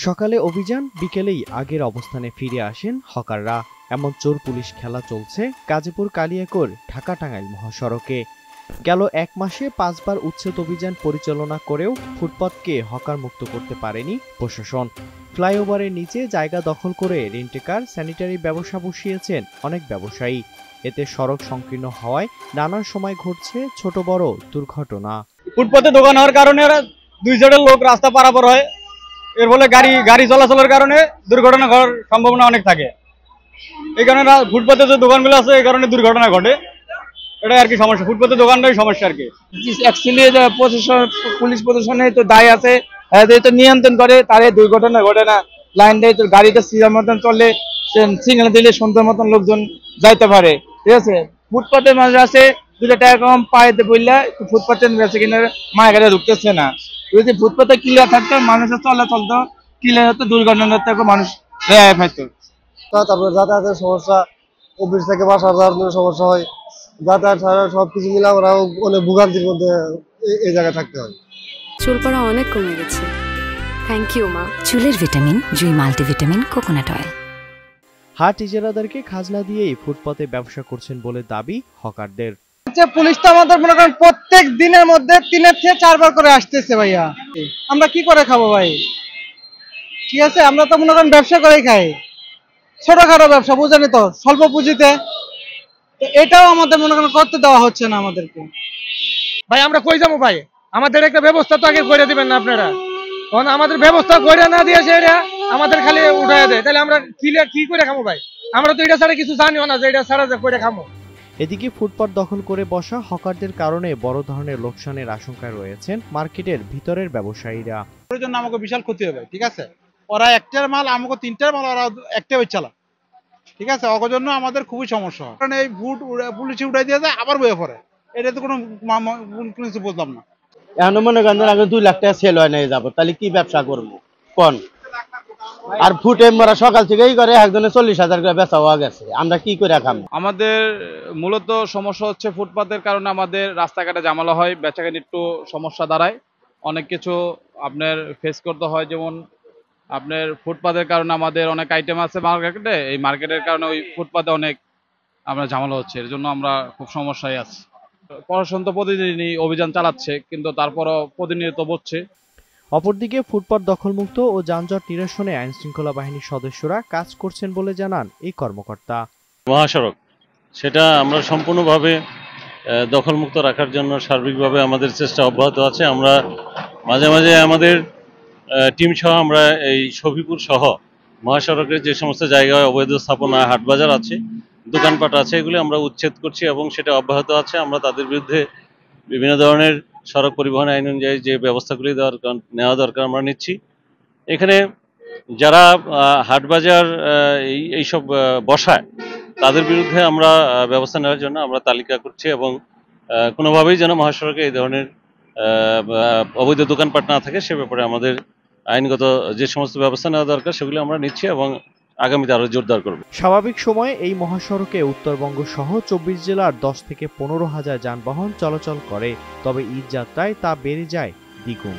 সকালে অভিযান, বিকেলেই আগের অবস্থানে ফিরে আসেন হকাররা। এমন চোর পুলিশ খেলা চলছে গাজীপুর কালিয়াকৈর ঢাকা টাঙ্গাইল মহাসড়কে। গেল এক মাসে 5 বার উচ্ছেদ অভিযান পরিচালনা করেও ফুটপাতকে হকার মুক্ত করতে পারেনি প্রশাসন। ফ্লাইওভারের নিচে জায়গা দখল করে রেন্টেকার, স্যানিটারি ব্যবসা বসিয়েছেন অনেক ব্যবসায়ী। এতে সড়ক সংকীর্ণ হওয়ায় নানান সময় ঘটছে ছোট বড় দুর্ঘটনা। ফুটপাতে দোকান হওয়ার কারণে দুই সাইডের লোক রাস্তা পারাপার হয়, এর ফলে গাড়ি চলাচলের কারণে দুর্ঘটনা ঘটার সম্ভাবনা অনেক থাকে। এই কারণে ফুটপাতে যে দোকানগুলো আছে এই কারণে দুর্ঘটনা ঘটে, এটা আর কি সমস্যা। ফুটপাতে দোকানটাই সমস্যা আর কি। অ্যাকচুয়ালি পুলিশ প্রশাসনে তো দায় আছে, তো নিয়ন্ত্রণ করে, তারে দুর্ঘটনা ঘটে না। লাইন দেয় তো গাড়িটা সিরিয়াল মতন চললে, সিগন্যাল দিলে সুন্দর মতন লোকজন যাইতে পারে, ঠিক আছে। ফুটপাতের মানুষ আছে 2 টাকা কম পাইতে বললে ফুটপাতের বেঁচে কিনে মায়ের গাড়ি ঢুকতেছে না। যদি ফুটপাতে ক্লিয়ার থাকতো, মানুষের চলাচল তো ক্লিয়ার হতো, দুর্ঘটনা থেকে মানুষ রেহাই পাইতো। তারপরে যাতায়াতের সমস্যা, অফিস থেকে বাসা যাওয়ার জন্য সমস্যা হয়, যাতায়াত ছাড়া সবকিছু মিলে আমরা অনেক ভোগান্তির মধ্যে এই জায়গায় থাকতে হয়। চুল পড়া অনেক কমে গেছে, থ্যাংক ইউ মা। চুলের ভিটামিন জুই মাল্টিভিটামিন কোকোনাট অয়েল। হাট ইজারাদারকে খাজনা দিয়েই ফুটপাতে ব্যবসা করছেন বলে দাবি হকারদের। পুলিশ তো আমাদের মনে করেন প্রত্যেক দিনের মধ্যে 3 থেকে 4 বার করে আসতেছে ভাইয়া, আমরা কি করে খাবো ভাই? ঠিক আছে, আমরা তো মনে করেন ব্যবসা করেই খাই, ছোটখাটো ব্যবসা, বুঝেনি তো, স্বল্প পুঁজিতে। এটাও আমাদের মনে করেন করতে দেওয়া হচ্ছে না আমাদেরকে। ভাই আমরা কই যাবো ভাই? আমাদের একটা ব্যবস্থা তো আগে করে দিবেন না আপনারা। তখন আমাদের ব্যবস্থা করে না দিয়েছে এরা, আমাদের খালি উঠায় দেয়, তাহলে আমরা কি করে খাবো ভাই? আমরা তো এটা ছাড়া কিছু জানিও না যে এটা ছাড়া যে করে খাবো। এদিকে ফুটপাত দখল করে বসা হকারদের কারণে বড় ধরনের লোকসানের আশঙ্কায় রয়েছেন মার্কেটের ভিতরের ব্যবসায়ীরা। ওর জন্য আমাকে বিশাল ক্ষতি হবে, ঠিক আছে। ওরা একটার মাল আমাকে 3টার মাল ওরা একটা চালা, ঠিক আছে। ওর জন্য আমাদের খুবই সমস্যা হয়, কারণ এই ফুট পুলিশে উঠাই দিয়ে যায়, আবার বয়ে পড়ে। এটা তো কোনো কিছু বুঝলাম না। এখন মনে করেন আগে 2 লাখ টাকা সেল হয় নিয়ে যাবো, তাহলে কি ব্যবসা করবো কোন? আর ফুটে মরা সকাল থেকেই করে একজনে 40,000 করে বেচা হওয়া গেছে, আমরা কি করে খাবো? আমাদের মূলত সমস্যা হচ্ছে ফুটপাতের কারণে আমাদের রাস্তাঘাটে ঝামেলা হয়, বেচাকেনি একটু সমস্যা দাঁড়ায়, অনেক কিছু আপনার ফেস করতে হয়। যেমন আপনার ফুটপাতের কারণে আমাদের অনেক আইটেম আছে মার্কেটে, এই মার্কেটের কারণে ওই ফুটপাতে অনেক আমরা ঝামেলা হচ্ছে, এর জন্য আমরা খুব সমস্যায় আছি। প্রশাসন তো প্রতিদিনই অভিযান চালাচ্ছে, কিন্তু তারপরও প্রতিনিয়ত বলছে। অপরদিকে ফুটপাত দখলমুক্ত ও যানজট নিরসনে আইনশৃঙ্খলা বাহিনীর সদস্যরা কাজ করছেন বলে জানান এই কর্মকর্তা। মহাসড়ক সেটা আমরা সম্পূর্ণভাবে দখলমুক্ত রাখার জন্য সার্বিকভাবে আমাদের চেষ্টা অব্যাহত আছে। আমরা মাঝে মাঝে আমাদের টিম সহ আমরা এই শফিপুর সহ মহাসড়কের যে সমস্ত জায়গায় অবৈধ স্থাপনা, হাটবাজার আছে, দোকানপাট আছে, এগুলি আমরা উচ্ছেদ করছি এবং সেটা অব্যাহত আছে। আমরা তাদের বিরুদ্ধে বিভিন্ন ধরনের সড়ক পরিবহন আইন অনুযায়ী যে ব্যবস্থাগুলি নেওয়া দরকার আমরা নিচ্ছি। এখানে যারা হাটবাজার এইসব বসায় তাদের বিরুদ্ধে আমরা ব্যবস্থা নেওয়ার জন্য আমরা তালিকা করছি এবং কোনোভাবেই যেন মহাসড়কে এই ধরনের অবৈধ দোকানপাট না থাকে সে ব্যাপারে আমাদের আইনগত যে সমস্ত ব্যবস্থা নেওয়া দরকার সেগুলো আমরা নিচ্ছি এবং আগামীতে আরো জোরদার করব। স্বাভাবিক সময়ে এই মহাসড়কে উত্তরবঙ্গ সহ 24 জেলার 10 থেকে 15 হাজার যানবাহন চলাচল করে, তবে ঈদ যাত্রায় তা বেড়ে যায় দ্বিগুণ।